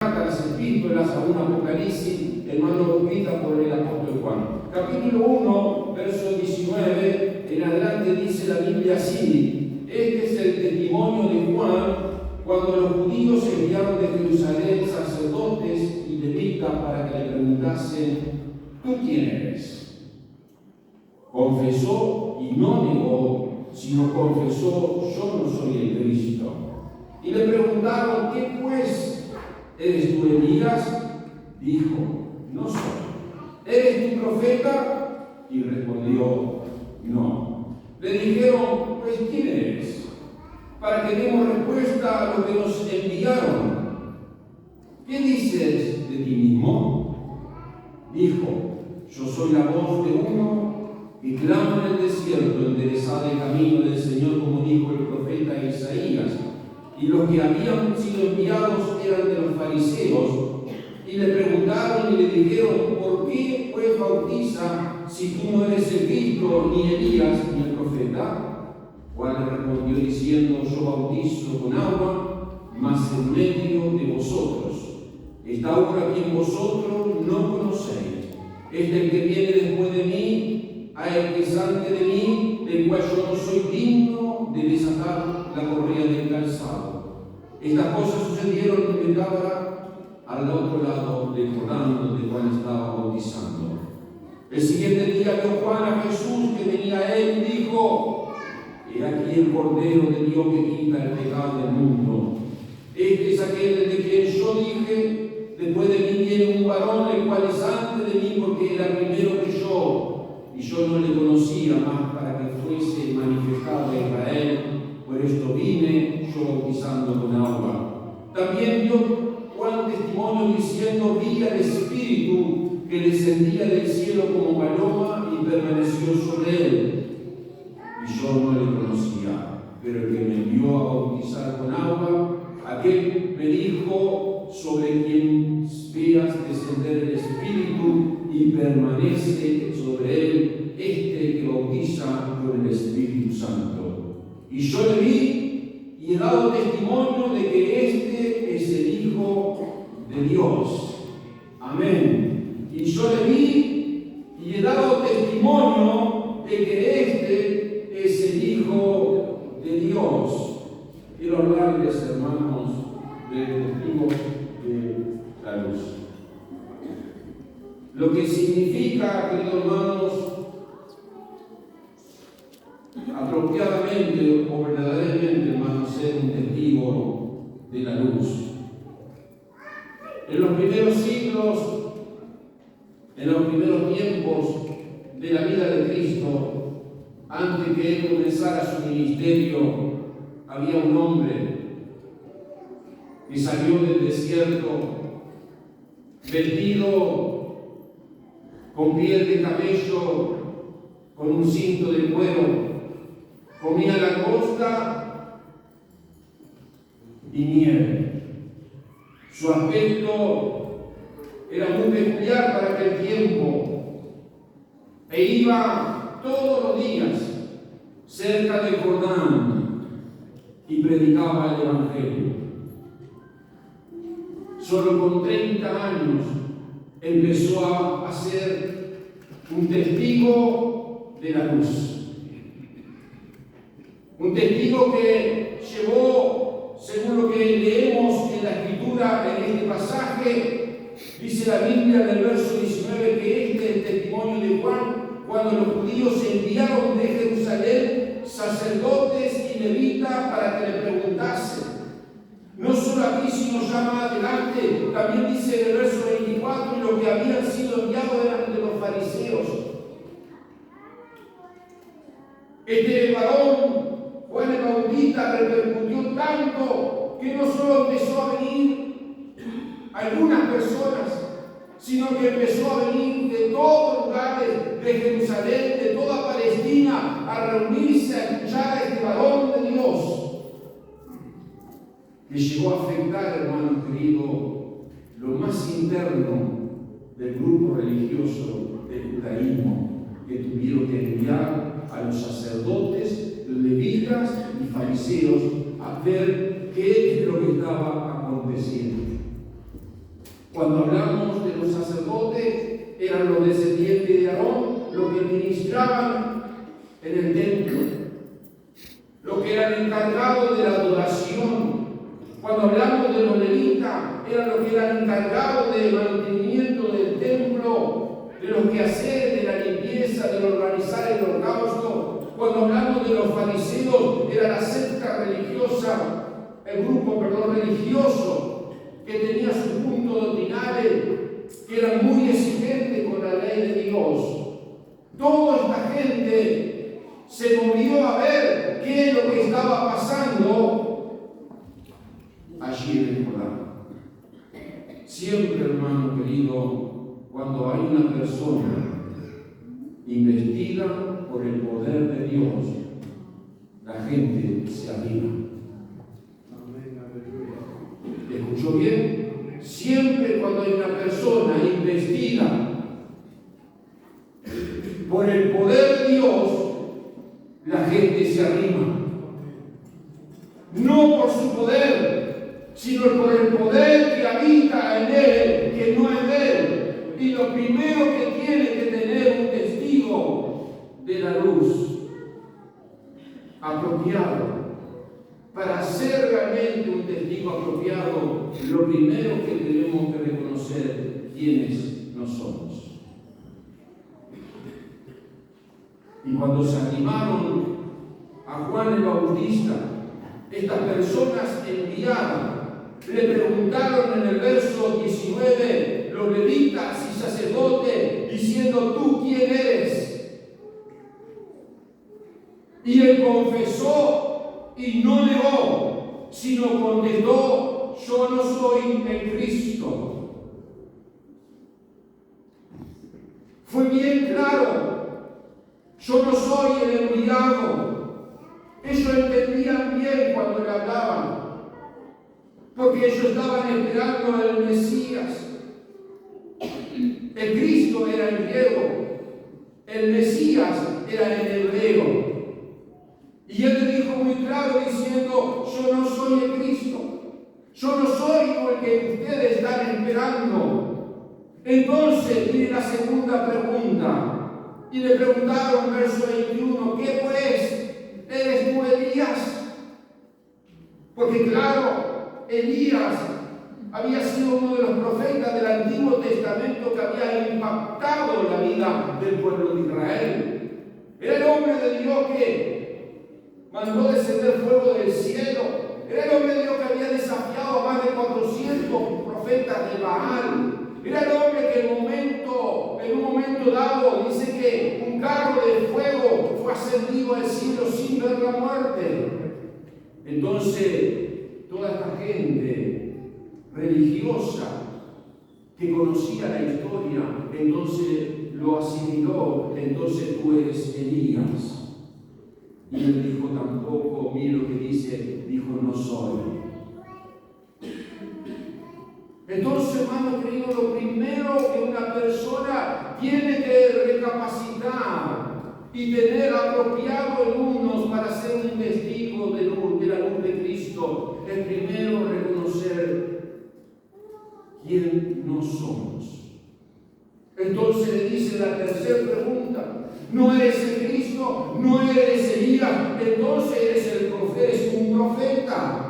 las epístolas a un Apocalipsis, hermano, escrita por el apóstol Juan. Capítulo 1, verso 19, en adelante dice la Biblia así: este es el testimonio de Juan cuando los judíos enviaron de Jerusalén sacerdotes y levitas para que le preguntasen: ¿tú quién eres? Confesó y no negó, sino confesó: yo no soy el Cristo. Y le preguntaron: ¿qué pues? ¿Eres tú Elías? Dijo: no soy. ¿Eres tu profeta? Y respondió: no. Le dijeron: pues ¿quién eres? Para que demos respuesta a lo que nos enviaron. ¿Qué dices de ti mismo? Dijo: yo soy la voz de uno que clama en el desierto: enderezad el camino del Señor, como dijo el profeta Isaías. Y los que habían sido enviados eran de los fariseos, y le preguntaron y le dijeron: ¿por qué pues bautiza si tú no eres el Cristo, ni Elías, ni el profeta? Juan le respondió diciendo: yo bautizo con agua, mas en medio de vosotros está uno a quien vosotros no conocéis. Este el que viene después de mí, a el que es antes de mí, del cual yo no soy digno de desatar la correa del calzado. Estas cosas sucedieron en Gabara, al otro lado del Jordán, donde Juan estaba bautizando. El siguiente día vio Juan a Jesús que venía a él y dijo: he aquí el Cordero de Dios que quita el pecado del mundo. Este es aquel de quien yo dije: después de mí viene un varón, el cual es antes de mí, porque era primero que yo, y yo no le conocía, más para que fuese manifestado a Israel. Por esto vine yo bautizando con agua. También dio Juan testimonio diciendo: vi al Espíritu que descendía del cielo como paloma y permaneció sobre él. Y yo no le conocía, pero el que me envió a bautizar con agua, aquel me dijo: sobre quien veas descender el Espíritu y permanece sobre él, este que bautiza con el Espíritu Santo. Y yo le vi y he dado testimonio de que este es el Hijo de Dios. Amén. Y yo le vi y he dado testimonio de que este es el Hijo de Dios. Quiero hablarles, hermanos, del testigo de la luz. Lo que significa, queridos hermanos, apropiadamente o verdaderamente, hermanos, ser un testigo de la luz. En los primeros siglos, en los primeros tiempos de la vida de Cristo, antes que él comenzara su ministerio, había un hombre que salió del desierto vestido con piel de camello, con un cinto de cuero. Comía langosta y nieve. Su aspecto era muy peculiar para aquel tiempo e iba todos los días cerca del Jordán y predicaba el Evangelio. Solo con 30 años empezó a ser un testigo de la luz. Un testigo que llevó, según lo que leemos en la Escritura, en este pasaje, dice la Biblia en el verso 19 que este es el testimonio de Juan, cuando los judíos enviaron de Jerusalén sacerdotes y levitas para que le preguntasen. No solo aquí, sino ya más adelante, también dice en el verso 24, y los que habían sido enviados eran de los fariseos. Este varón, Juan el Bautista, repercutió tanto que no solo empezó a venir algunas personas, sino que empezó a venir de todos lugares de Jerusalén, de toda Palestina, a reunirse a escuchar a este varón de Dios, que llegó a afectar, hermanos queridos, lo más interno del grupo religioso del judaísmo, que tuvieron que enviar a los sacerdotes, levitas y fariseos a ver qué es lo que estaba aconteciendo. Cuando hablamos de los sacerdotes, eran los descendientes de Aarón, los que ministraban en el templo, los que eran encargados de la adoración. Cuando hablamos de los levitas, eran los que eran encargados del mantenimiento del templo, de los quehaceres, de la limpieza, de organizar el holocausto. Cuando hablamos de los fariseos, era la secta religiosa, el grupo, religioso, que tenía sus puntos doctrinales, que eran muy exigentes con la ley de Dios. Toda esta gente se movió a ver qué es lo que estaba pasando allí en el Jordán. Siempre, hermano querido, cuando hay una persona investida por el poder de Dios, la gente se anima. ¿Escuchó bien? Siempre cuando hay una persona investida por el poder de Dios, la gente se anima. No por su poder, sino por el poder que habita en él, que no es de él. Y lo primero que tiene que tener un testigo de la luz apropiado. Para ser realmente un testigo apropiado, lo primero que tenemos que reconocer quiénes no somos. Y cuando se animaron a Juan el Bautista, estas personas enviadas le preguntaron en el verso 19, los levitas y sacerdotes, diciendo: ¿tú quién eres? Y él confesó y no negó, sino contestó: yo no soy el Cristo. Fue bien claro: yo no soy el enviado. Ellos entendían bien cuando le hablaban, porque ellos estaban esperando al Mesías. El Cristo era en griego, el Mesías era en hebreo. Y él le dijo muy claro diciendo: yo no soy el Cristo, yo no soy el que ustedes están esperando. Entonces viene la segunda pregunta, y le preguntaron, verso 21, ¿qué pues? ¿Eres tú Elías? Porque claro, Elías había sido uno de los profetas del Antiguo Testamento que había impactado la vida del pueblo de Israel. Era el hombre de Dios que mandó descender fuego del cielo. Era el hombre de Dios que había desafiado a más de 400 profetas de Baal. Era el hombre que en un momento dado, dice que un carro de fuego fue ascendido al cielo sin ver la muerte. Entonces, toda esta gente religiosa que conocía la historia, entonces lo asimiló: entonces tú eres Elías. Y él dijo: tampoco, mire lo que dice, dijo: no soy. Entonces, hermano querido, lo primero que una persona tiene que recapacitar y tener apropiado en unos para ser un testigo de la luz de Cristo es primero reconocer quién no somos. Entonces le dice la tercera pregunta: ¿no eres el Cristo? ¿No eres Elías? Entonces eres un profeta.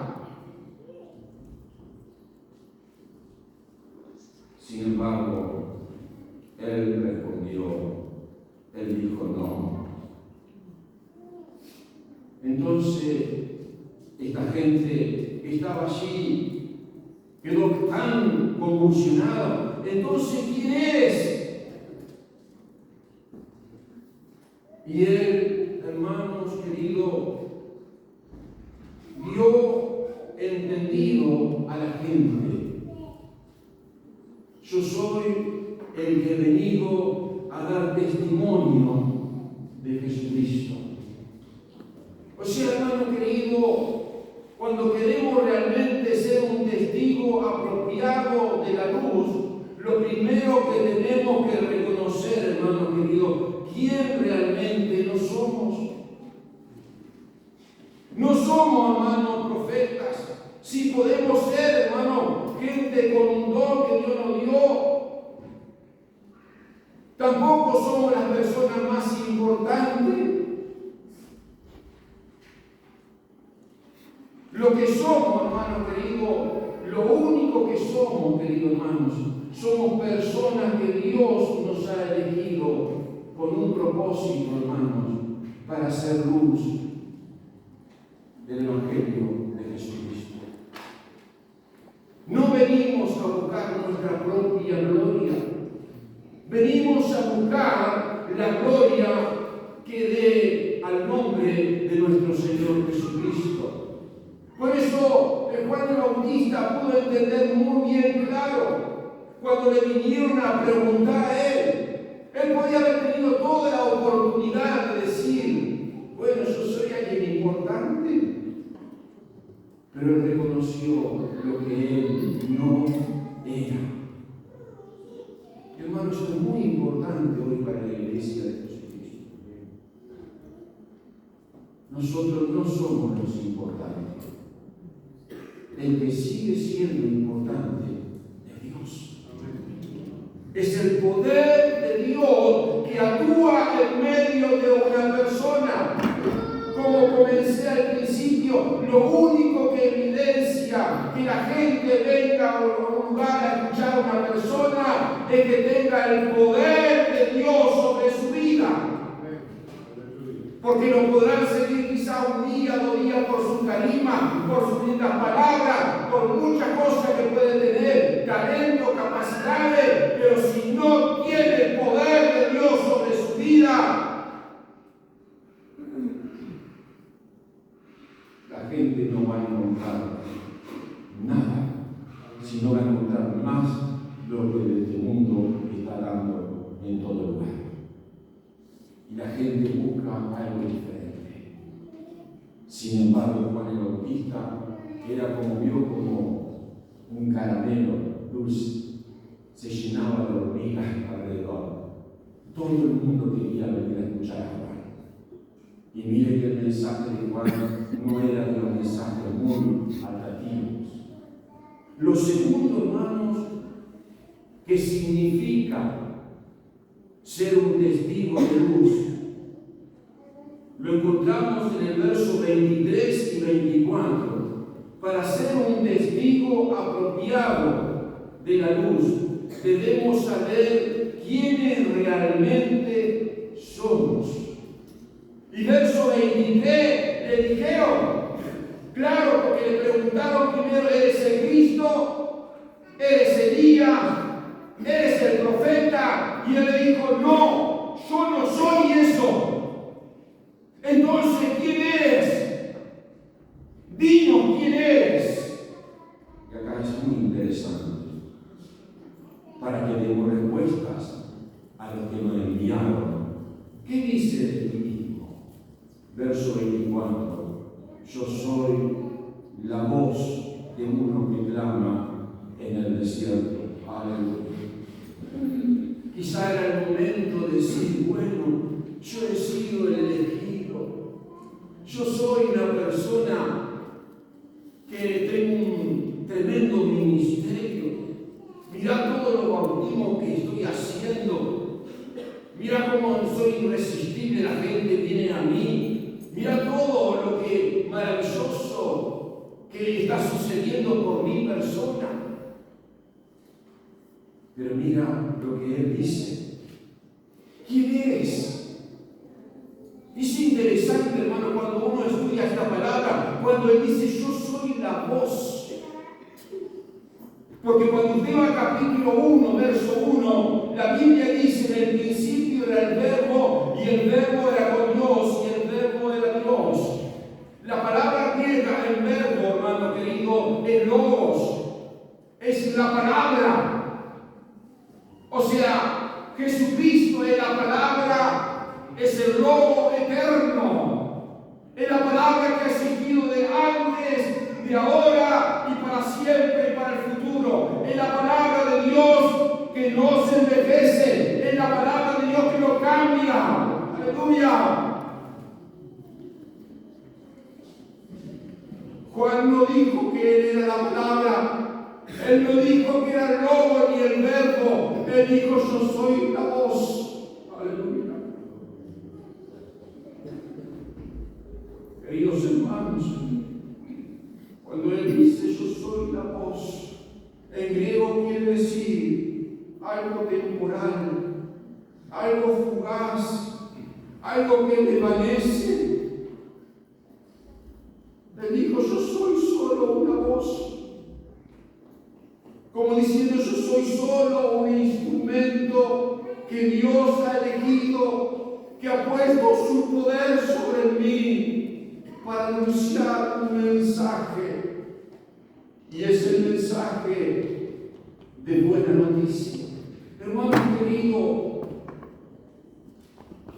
Sin embargo, él respondió, él dijo: no. Entonces, esta gente que estaba allí quedó tan convulsionada. Entonces, ¿quién eres? Y él, hermanos queridos, dio entendido a la gente: yo soy el que he venido a dar testimonio de Jesucristo. O sea, hermano querido, cuando queremos realmente ser un testigo apropiado de la luz, lo primero que tenemos que reconocer, hermano querido, quién realmente no somos. No somos, hermanos, profetas. Si podemos ser, hermano, gente con un don que Dios nos Tampoco somos las personas más importantes. Lo que somos, hermano querido, lo único que somos, queridos hermanos, somos personas que Dios nos ha elegido con un propósito, hermanos, para hacer luz del Evangelio de Jesucristo. No venimos a buscar nuestra propia gloria. Venimos a buscar la gloria que dé al nombre de nuestro Señor Jesucristo. Por eso Juan el Bautista pudo entender muy bien claro cuando le vinieron a preguntar a él. Él podía haber tenido toda la oportunidad de decir, bueno, yo soy alguien importante. Pero él reconoció lo que él no era. Hermanos, esto es muy importante hoy para la iglesia de Jesucristo. Nosotros no somos los importantes. El que sigue siendo importante es Dios. Es el poder de Dios que actúa en medio de una persona. Como comencé al principio, lo único que evidencia que la gente venga a un lugar a escuchar a una persona es que tenga el poder de Dios sobre su vida. Porque lo podrán seguir quizá un día, 2 días por su carisma, por sus lindas palabras, por muchas cosas que puede tener, talento, capacidades, pero si no tiene el poder de Dios sobre su vida, la gente no va a encontrar nada, sino va a encontrar más lo que este mundo está dando en todo lugar. Y la gente busca algo diferente. Sin embargo, Juan el Bautista era como vio como un caramelo dulce, se llenaba de hormigas alrededor. Todo el mundo quería venir a escuchar a Juan. Y mire que el mensaje de Juan no era de los mensajes muy atractivos. Lo segundo, hermanos, que significa ser un testigo de luz, lo encontramos en el verso 23 y 24. Para ser un testigo apropiado de la luz, debemos saber quiénes realmente somos. Y verso 23 le dijeron, claro, porque le preguntaron primero, ¿eres el Cristo? ¿Eres Elías? ¿Eres el profeta? Y él le dijo, no, yo no soy eso. Entonces, ¿quién eres? Dinos quién eres. Y acá es muy interesante, para que demos respuestas a los que nos enviaron. ¿Qué dice el mismo? Verso 24. Yo soy la voz de uno que clama en el desierto. Aleluya. Quizá era el momento de decir, bueno, yo he sido el elegido. Yo soy una persona que tengo un tremendo ministerio. Mirá todos los bautismos que estoy haciendo. Mirá cómo soy irresistible, la gente viene a mí. Mirá todo lo que maravilloso que está sucediendo por mi persona. Pero mira lo que él dice. ¿Quién eres? Es interesante, hermano, cuando uno estudia esta palabra, cuando él dice, yo soy la voz. Porque cuando usted va al capítulo 1, verso 1, la Biblia dice, en el principio era el verbo, y el verbo era con Dios, y el verbo era Dios. La palabra griega, el verbo, hermano querido, es logos, es la palabra. O sea, Jesucristo es la palabra, es el logo eterno, es la palabra que ha existido de antes, de ahora y para siempre y para el futuro. Es la palabra de Dios que no se envejece, es la palabra de Dios que no cambia. Aleluya. Juan no dijo que él era la palabra. Él no dijo que era el logo ni el verbo. Él dijo, yo soy la voz. Efímero quiere decir algo temporal, algo fugaz, algo que desvanece. Él dijo, yo soy solo una voz. Como diciendo, yo soy solo un instrumento que Dios ha elegido, que ha puesto su poder sobre mí para anunciar un mensaje. Y es el mensaje de buena noticia. Hermano querido,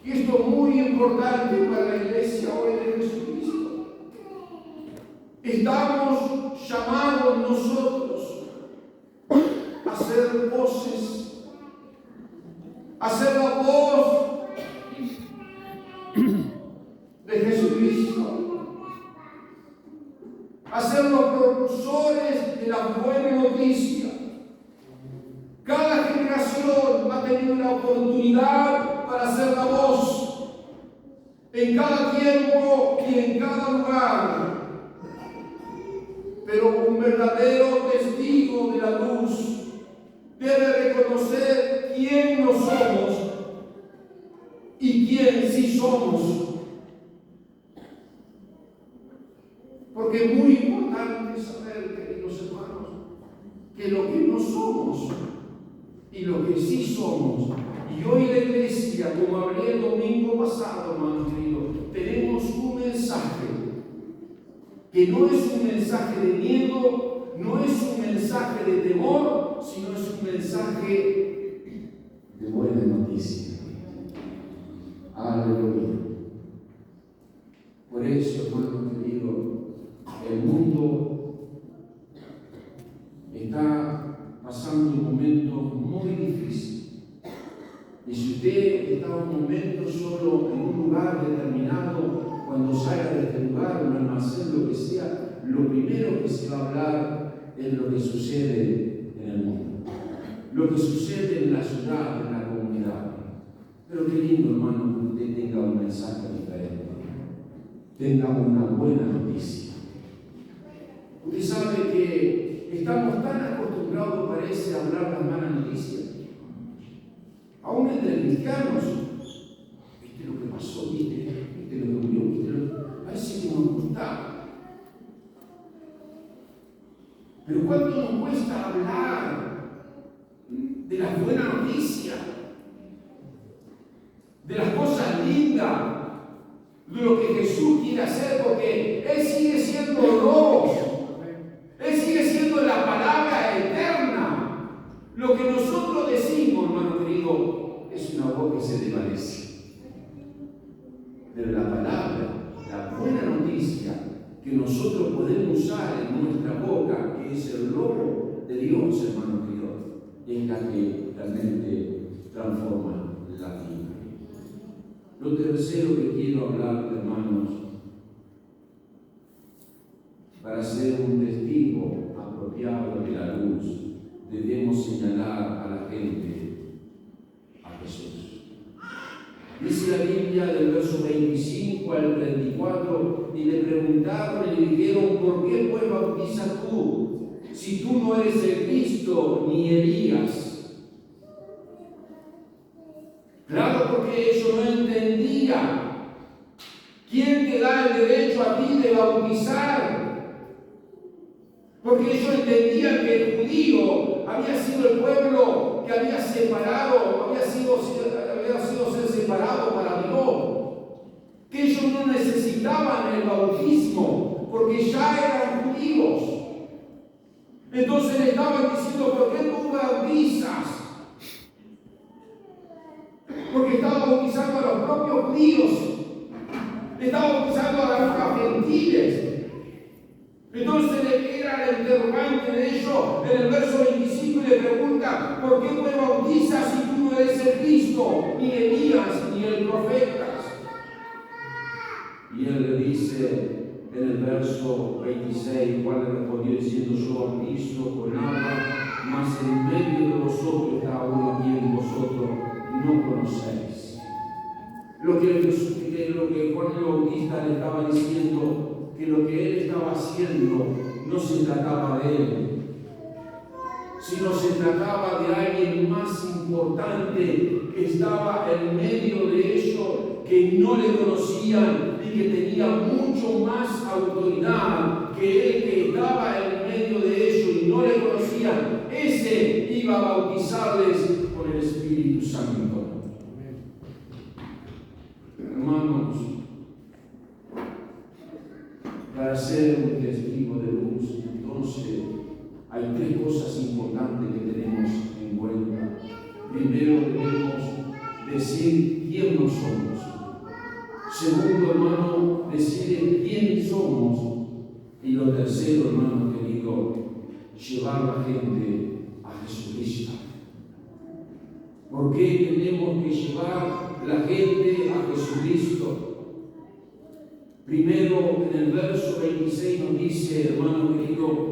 y esto es muy importante para la iglesia hoy de Jesucristo. Estamos llamados nosotros a ser voces, a ser la voz de Jesucristo, a ser los propulsores de la buena noticia. Cada generación ha tenido una oportunidad para ser la voz en cada tiempo y en cada lugar. Pero un verdadero testigo de la luz debe reconocer quién no somos y quién sí somos. Porque es muy importante saber, queridos hermanos, que lo que no somos y lo que sí somos. Y hoy la iglesia, como hablé el domingo pasado, hermanos queridos, tenemos un mensaje que no es un mensaje de miedo, no es un mensaje de temor, sino es un mensaje de buena noticia. Aleluya. Por eso, hermanos queridos, el mundo está pasando un momento muy difícil. Y si usted está un momento solo en un lugar determinado, cuando salga de este lugar, un almacén, lo que sea, lo primero que se va a hablar es lo que sucede en el mundo, lo que sucede en la ciudad, en la comunidad. Pero qué lindo, hermano, que usted tenga un mensaje diferente, tenga una buena noticia. Usted sabe que estamos tan acostumbrados, parece, a hablar las malas noticias. Aún entre cristianos, ¿viste lo que pasó? ¿Viste lo que murió? Parece que nos gusta. Pero ¿cuánto nos cuesta hablar de las buenas noticias? De las cosas lindas, de lo que Jesús quiere hacer, porque Él sigue siendo Dios. Él sigue siendo la palabra eterna. Lo que nosotros decimos, hermano querido, es una voz que se desvanece. Pero la palabra, la buena noticia que nosotros podemos usar en nuestra boca, que es el lobo de Dios, hermano querido, es la que realmente transforma la vida. Lo tercero que quiero hablar, hermanos, para ser un testigo apropiado de la luz, debemos señalar a la gente a Jesús. Dice la Biblia del verso 25 al 34, y le preguntaron y le dijeron, ¿por qué pues bautizas tú, si tú no eres el Cristo ni Elías? Claro, porque ellos no entendían. ¿Quién te da el derecho a ti de bautizar? Porque ellos entendían que el judío había sido el pueblo que había separado, había sido ser separado para Dios. Que ellos no necesitaban el bautismo, porque ya eran judíos. Entonces le estaban diciendo, ¿por qué tú bautizas? Porque estaba bautizando a los propios judíos, estaba bautizando a los gentiles. Entonces era el interrogante de ellos en el verso 25 y le pregunta, ¿por qué me bautizas si tú no eres el Cristo, ni Elías, ni el profeta? Y él le dice en el verso 26, Juan le respondió diciendo, yo bautizo con agua, mas en medio de vosotros está uno a quien vosotros no conocéis. Lo que Juan el Bautista le estaba diciendo, que lo que él estaba haciendo no se trataba de él, sino se se trataba de alguien más importante que estaba en medio de ellos, que no le conocían y que tenía mucho más autoridad que él, que estaba en medio de ellos y no le conocían. Ese iba a bautizarles con el Espíritu Santo. Hermanos, para ser un testigo de luz, entonces hay tres cosas importantes que tenemos en cuenta. Primero, debemos decir quién no somos. Segundo, hermano, decir quién somos. Y lo tercero, hermano querido, llevar a la gente a Jesucristo. ¿Por qué tenemos que llevar la gente a Jesucristo? Primero, en el verso 26 nos dice, hermano querido,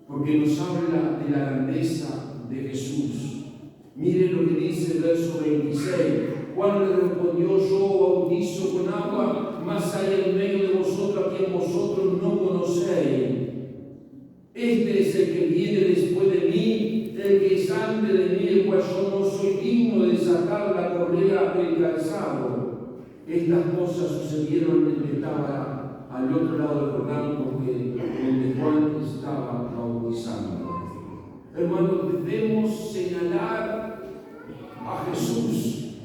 porque nos habla de la grandeza de Jesús. Mire lo que dice el verso 26. Juan le respondió: yo bautizo con agua, mas hay en medio de vosotros a quien vosotros no conocéis. Este es el que viene después de mí, el que es antes de mí, el cual yo no soy digno de desatar la correa del calzado. Estas cosas sucedieron en que estaba al otro lado del Jordán, porque donde Juan estaba bautizando. Hermanos, debemos señalar a Jesús.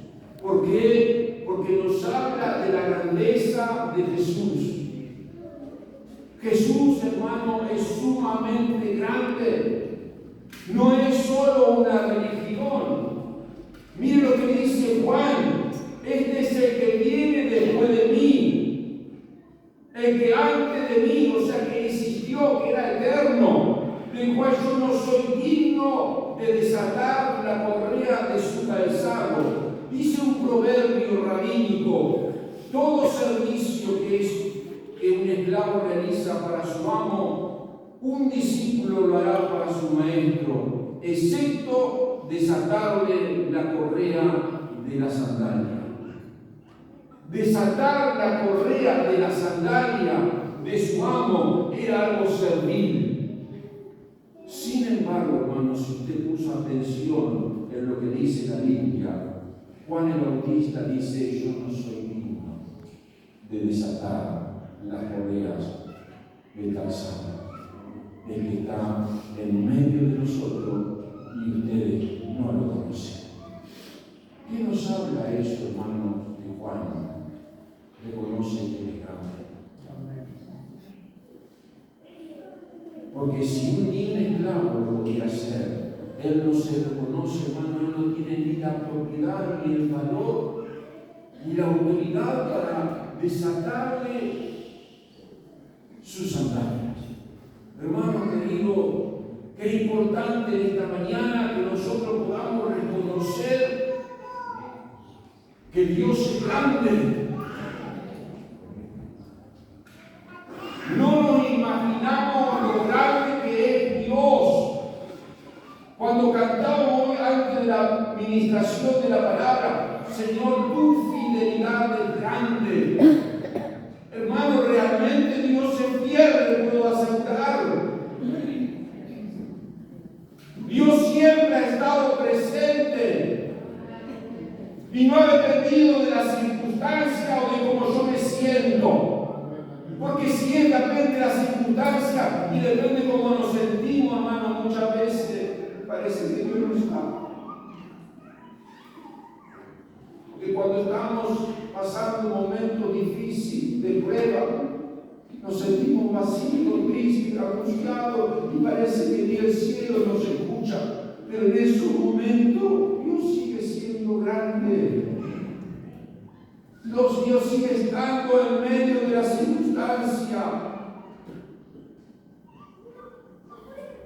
¿Por qué? Porque nos habla de la grandeza de Jesús. Jesús, hermano, es sumamente grande. No es solo una religión. Mire lo que dice Juan. Este es el que viene después de mí, el que antes de mí, o sea, que existió, que era eterno, del cual yo no soy digno de desatar la correa de su calzado. Dice un proverbio rabínico: todo servicio que un esclavo realiza para su amo, un discípulo lo hará para su maestro, excepto desatarle la correa de la sandalia. Desatar la correa de la sandalia de su amo era algo servil. Sin embargo, hermanos, si usted puso atención en lo que dice la Biblia, Juan el Bautista dice: yo no soy digno de desatar las correas del calzado, el que está en medio de nosotros y ustedes no lo conocen. ¿Qué nos habla eso, hermanos, de Juan? Reconoce que es grande. Porque si un esclavo lo podía hacer, él no se reconoce, hermano, él no tiene ni la propiedad, ni el valor, ni la autoridad para desatarle sus sandalias. Hermano querido, qué importante en esta mañana que nosotros podamos reconocer que Dios es grande. No nos imaginamos lo grande que es Dios. Cuando cantamos hoy antes de la administración de la palabra: Señor, tu fidelidad es grande. Hermano, realmente Dios se pierde, puedo asegurarlo. Dios siempre ha estado presente y no ha dependido de la circunstancia o de cómo yo me siento. Porque si es depende de la circunstancia y depende de cómo nos sentimos, hermano, muchas veces parece que Dios no está. Porque cuando estamos pasando un momento difícil de prueba, nos sentimos vacíos, tristes, angustiados y parece que ni el cielo nos escucha. Pero en esos momentos Dios sigue siendo grande. Dios sigue estando en medio de la circunstancia.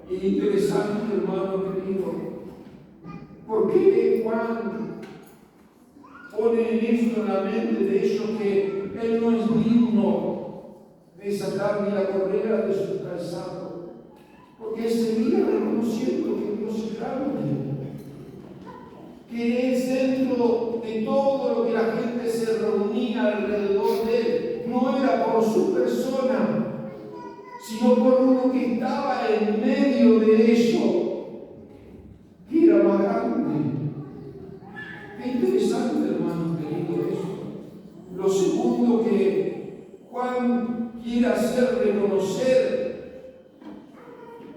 Y interesante, hermano querido, ¿por qué Juan pone en esto en la mente de ellos que él no es digno de desatar ni la correa de su calzado? Porque él seguía reconociendo que Dios es grande, que es dentro de todo lo que la gente se reunía alrededor de él. No era por su persona, sino por uno que estaba en medio de ellos. Qué interesante, hermanos queridos, eso. Lo segundo que Juan quiere hacer reconocer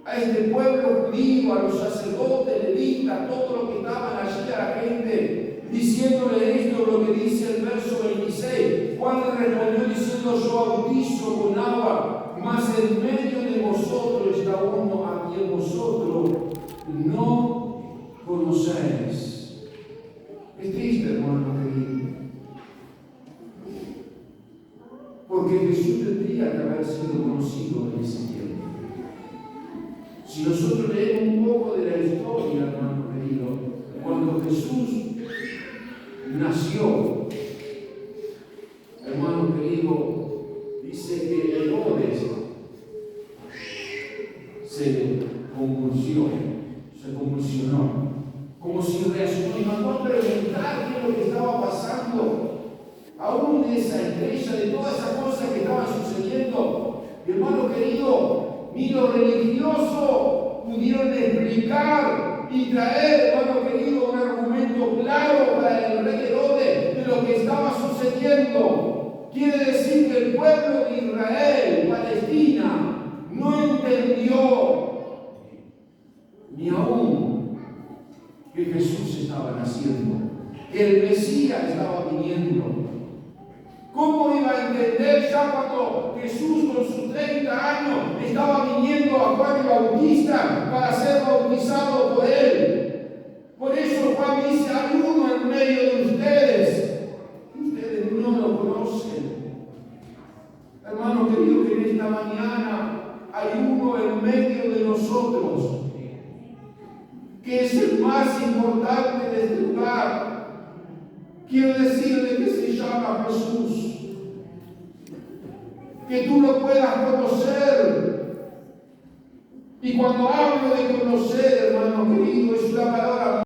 a este pueblo judío, a los sacerdotes, levitas, a todos los que estaban allí, a la gente, diciéndole esto, lo que dice el verso 26. Juan le respondió diciendo: yo bautizo con agua, mas en medio de vosotros está uno a quien vosotros no conocéis. Es triste, hermano querido, porque Jesús tendría que haber sido conocido en ese tiempo. Si nosotros leemos un poco de la historia, hermano querido, cuando Jesús nació, hermano querido, dice que Herodes se convulsionó, como si reaccionó y mandó a preguntar qué es lo que estaba pasando, aún de esa estrella, de todas esas cosas que estaban sucediendo. Hermano querido, ni los religiosos pudieron explicar y traer, hermano querido, un argumento claro para el rey Herodes de lo que estaba sucediendo. Quiere decir que el pueblo de Israel, Palestina, no entendió ni aún que Jesús estaba naciendo, que el Mesías estaba viniendo. ¿Cómo iba a entender ya cuando Jesús con sus 30 años estaba viniendo a Juan el Bautista para ser bautizado por él? Por eso Juan dice: hay uno en medio de ustedes, ustedes no lo conocen. Hermano querido, que en esta mañana hay uno en medio de nosotros, que es el más importante de este lugar. Quiero decirle que se llama Jesús. Que tú lo puedas conocer. Y cuando hablo de conocer, hermano querido, es una palabra